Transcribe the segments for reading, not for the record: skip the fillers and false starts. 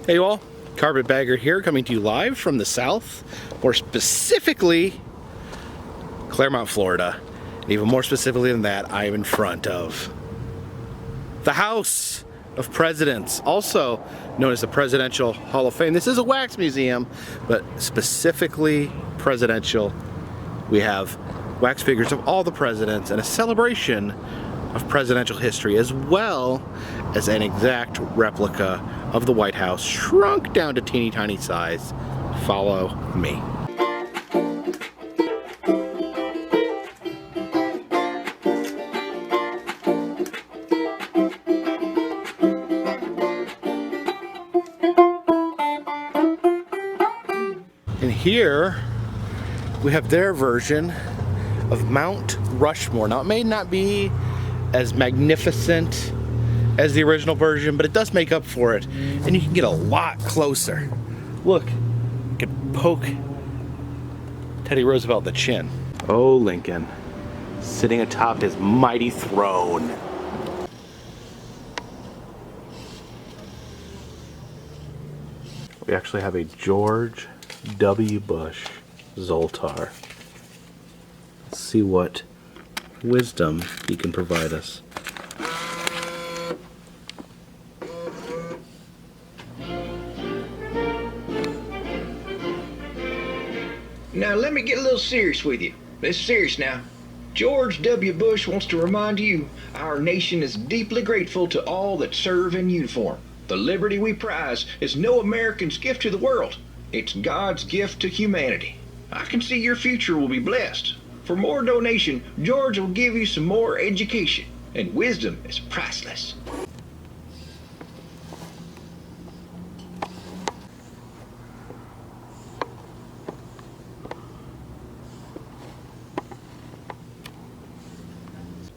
Hey all, Carpetbagger here, coming to you live from the South, more specifically Claremont, Florida. And even more specifically than that, I am in front of the House of Presidents, also known as the Presidential Hall of Fame. This is a wax museum, but specifically presidential. We have wax figures of all the presidents and a celebration of presidential history, as well as an exact replica of the White House, shrunk down to teeny tiny size. Follow me. And here we have their version of Mount Rushmore. Now, it may not be as magnificent as the original version, but it does make up for it, and you can get a lot closer. Look, you can poke Teddy Roosevelt in the chin. Oh, Lincoln, sitting atop his mighty throne. We actually have a George W. Bush Zoltar. Let's see what wisdom he can provide us. Now let me get a little serious with you. It's serious now. George W. Bush wants to remind you our nation is deeply grateful to all that serve in uniform. The liberty we prize is no American's gift to the world. It's God's gift to humanity. I can see your future will be blessed. For more donation, George will give you some more education, and wisdom is priceless.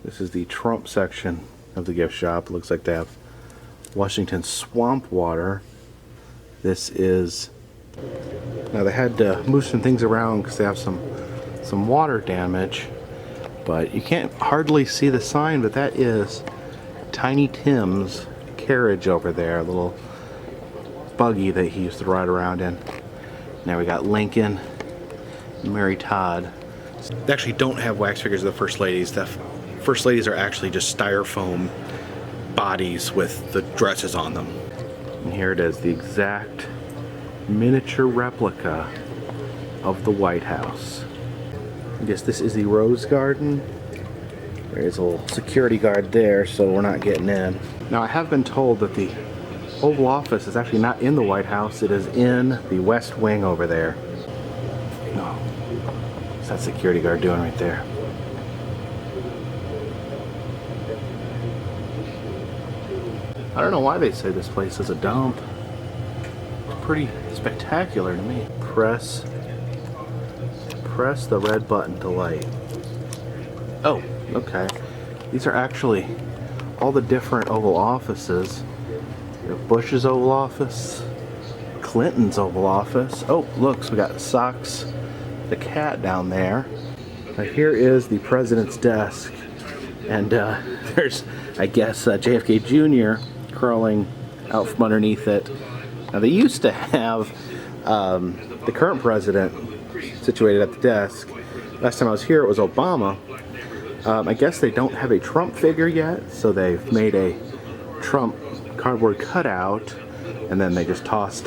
This is the Trump section of the gift shop. It looks like they have Washington swamp water. This is, now they had to move some things around because they have some water damage, but you can't hardly see the sign, but that is Tiny Tim's carriage over there, a little buggy that he used to ride around in. Now we got Lincoln and Mary Todd. They actually don't have wax figures of the First Ladies. The First Ladies are actually just styrofoam bodies with the dresses on them. And here it is, the exact miniature replica of the White House. I guess this is the Rose Garden. There's a little security guard there, so we're not getting in. Now, I have been told that the Oval Office is actually not in the White House. It is in the West Wing over there. No, what's that security guard doing right there? I don't know why they say this place is a dump. It's pretty spectacular to me. Press the red button to light. Oh, okay. These are actually all the different Oval Offices. We have Bush's Oval Office, Clinton's Oval Office. Oh, look, so we got Socks the cat down there. Now here is the president's desk, and there's, I guess, JFK Jr. crawling out from underneath it. Now they used to have the current president situated at the desk. Last time I was here it was Obama. I guess they don't have a Trump figure yet, so they've made a Trump cardboard cutout, and then they just tossed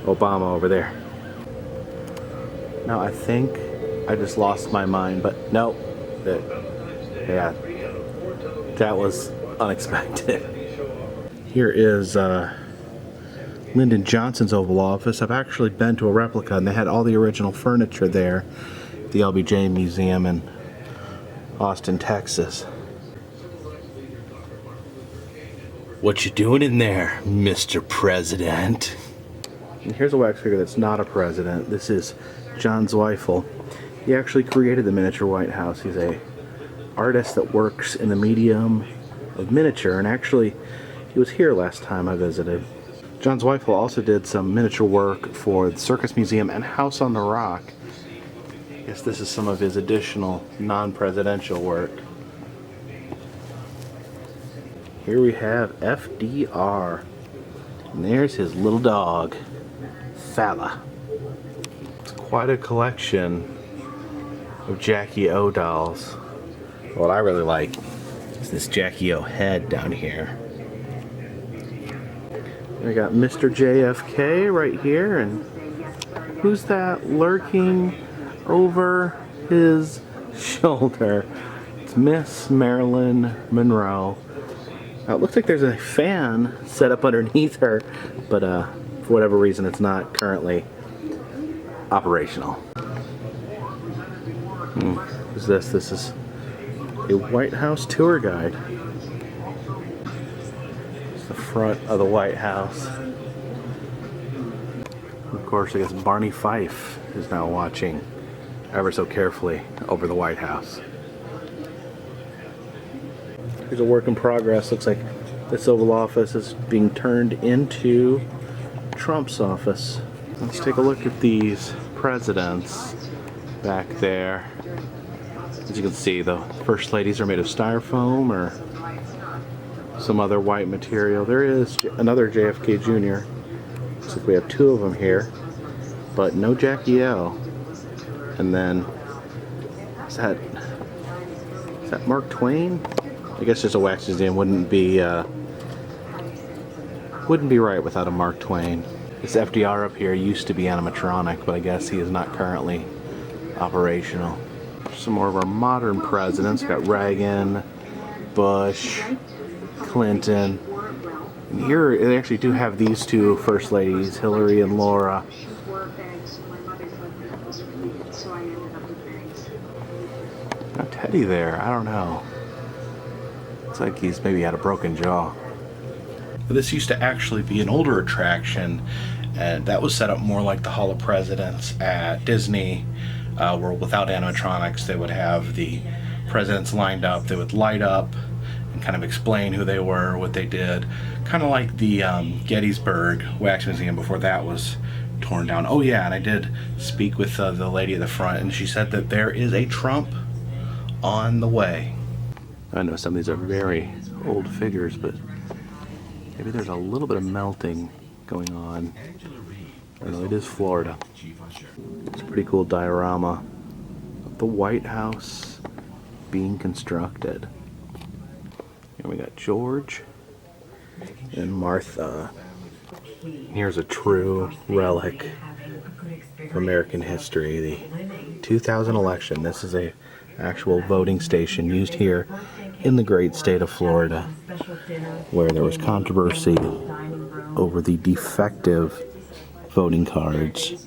Obama over there. Now I think I just lost my mind, but no, yeah, that was unexpected. Here is Lyndon Johnson's Oval Office. I've actually been to a replica, and they had all the original furniture there at the LBJ Museum in Austin, Texas. What you doing in there, Mr. President? And here's a wax figure that's not a president. This is John Zweifel. He actually created the miniature White House. He's a artist that works in the medium of miniature, and actually he was here last time I visited. John Zweifel also did some miniature work for the Circus Museum and House on the Rock. I guess this is some of his additional non-presidential work. Here we have FDR. And there's his little dog, Falla. It's quite a collection of Jackie O dolls. What I really like is this Jackie O head down here. I got Mr. JFK right here, and who's that lurking over his shoulder? It's Miss Marilyn Monroe. Now, it looks like there's a fan set up underneath her, but for whatever reason it's not currently operational. Who's this? This is a White House tour guide. It's the front of the White House. Of course, I guess Barney Fife is now watching ever so carefully over the White House. Here's a work in progress. Looks like this Oval Office is being turned into Trump's office. Let's take a look at these presidents back there. As you can see, the first ladies are made of styrofoam or some other white material. There is another JFK Jr. Looks like we have two of them here, but no Jackie O. And then, is that Mark Twain? I guess just a wax museum wouldn't be right without a Mark Twain. This FDR up here used to be animatronic, but I guess he is not currently operational. Some more of our modern presidents. Got Reagan, Bush, Clinton. And here they actually do have these two first ladies, Hillary and Laura. Got Teddy there, I don't know. Looks like he's maybe had a broken jaw. This used to actually be an older attraction, and that was set up more like the Hall of Presidents at Disney, where without animatronics they would have the presidents lined up, they would light up and kind of explain who they were, what they did. Kind of like the Gettysburg Wax Museum before that was torn down. Oh yeah, and I did speak with the lady at the front, and she said that there is a Trump on the way. I know some of these are very old figures, but maybe there's a little bit of melting going on. I don't know, it is Florida. It's a pretty cool diorama of the White House being constructed. Here we got George and Martha. Here's a true relic of American history, the 2000 election. This is a actual voting station used here in the great state of Florida, where there was controversy over the defective voting cards.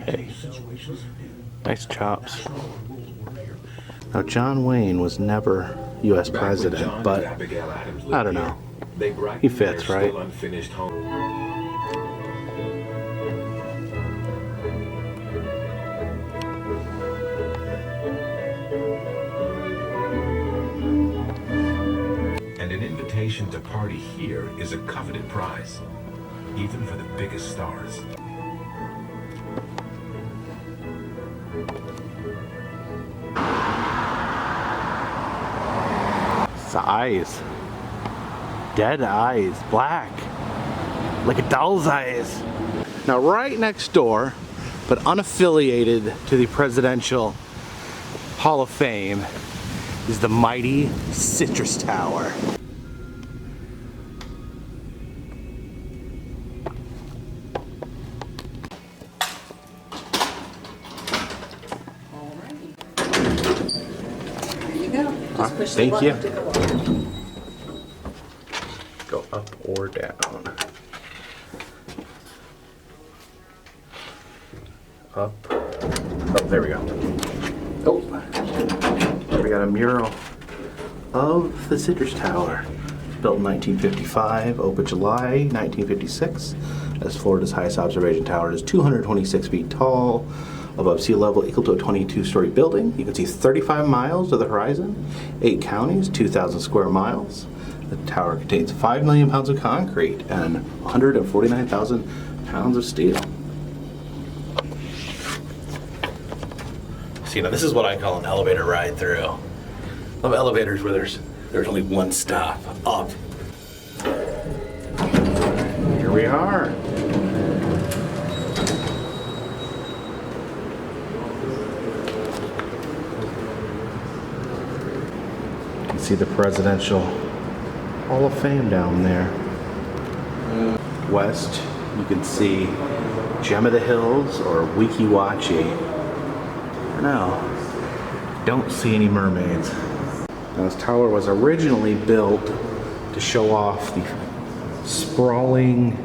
Hey, nice chops. Now, John Wayne was never U.S. president, but I don't know. He fits, right? And an invitation to party here is a coveted prize, even for the biggest stars. It's the eyes. Dead eyes. Black. Like a doll's eyes. Now right next door, but unaffiliated to the Presidential Hall of Fame, is the mighty Citrus Tower. Thank you. Go up or down. Up. Oh, there we go. Oh, there we got a mural of the Citrus Tower. Built in 1955, opened July 1956. As Florida's highest observation tower, it is 226 feet tall, above sea level, equal to a 22-story building. You can see 35 miles to the horizon, 8 counties, 2,000 square miles. The tower contains 5 million pounds of concrete and 149,000 pounds of steel. See, now this is what I call an elevator ride through. I love elevators where there's only one stop, up. Here we are. You can see the Presidential Hall of Fame down there. West, you can see Gem of the Hills or Weeki Wachee. No, don't see any mermaids. Now, this tower was originally built to show off the sprawling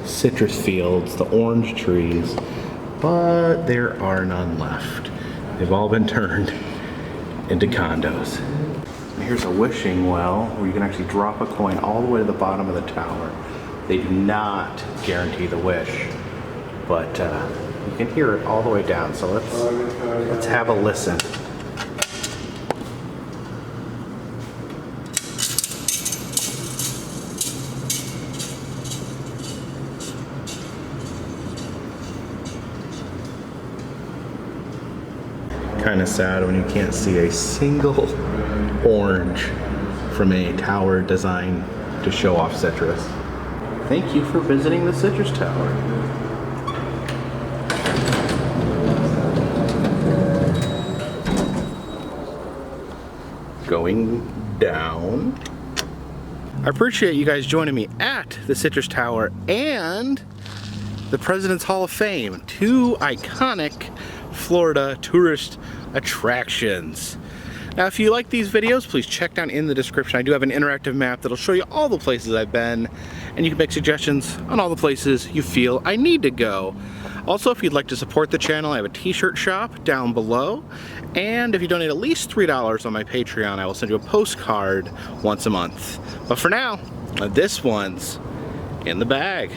citrus fields, the orange trees, but there are none left. They've all been turned into condos. And here's a wishing well where you can actually drop a coin all the way to the bottom of the tower. They do not guarantee the wish, but you can hear it all the way down. So let's have a listen. Kind of sad when you can't see a single orange from a tower designed to show off citrus. Thank you for visiting the Citrus Tower. Going down. I appreciate you guys joining me at the Citrus Tower and the President's Hall of Fame, two iconic Florida tourist attractions. Now, if you like these videos, please check down in the description. I do have an interactive map that'll show you all the places I've been, and you can make suggestions on all the places you feel I need to go. Also, if you'd like to support the channel, I have a t-shirt shop down below, and if you donate at least $3 on my Patreon, I will send you a postcard once a month. But for now, this one's in the bag.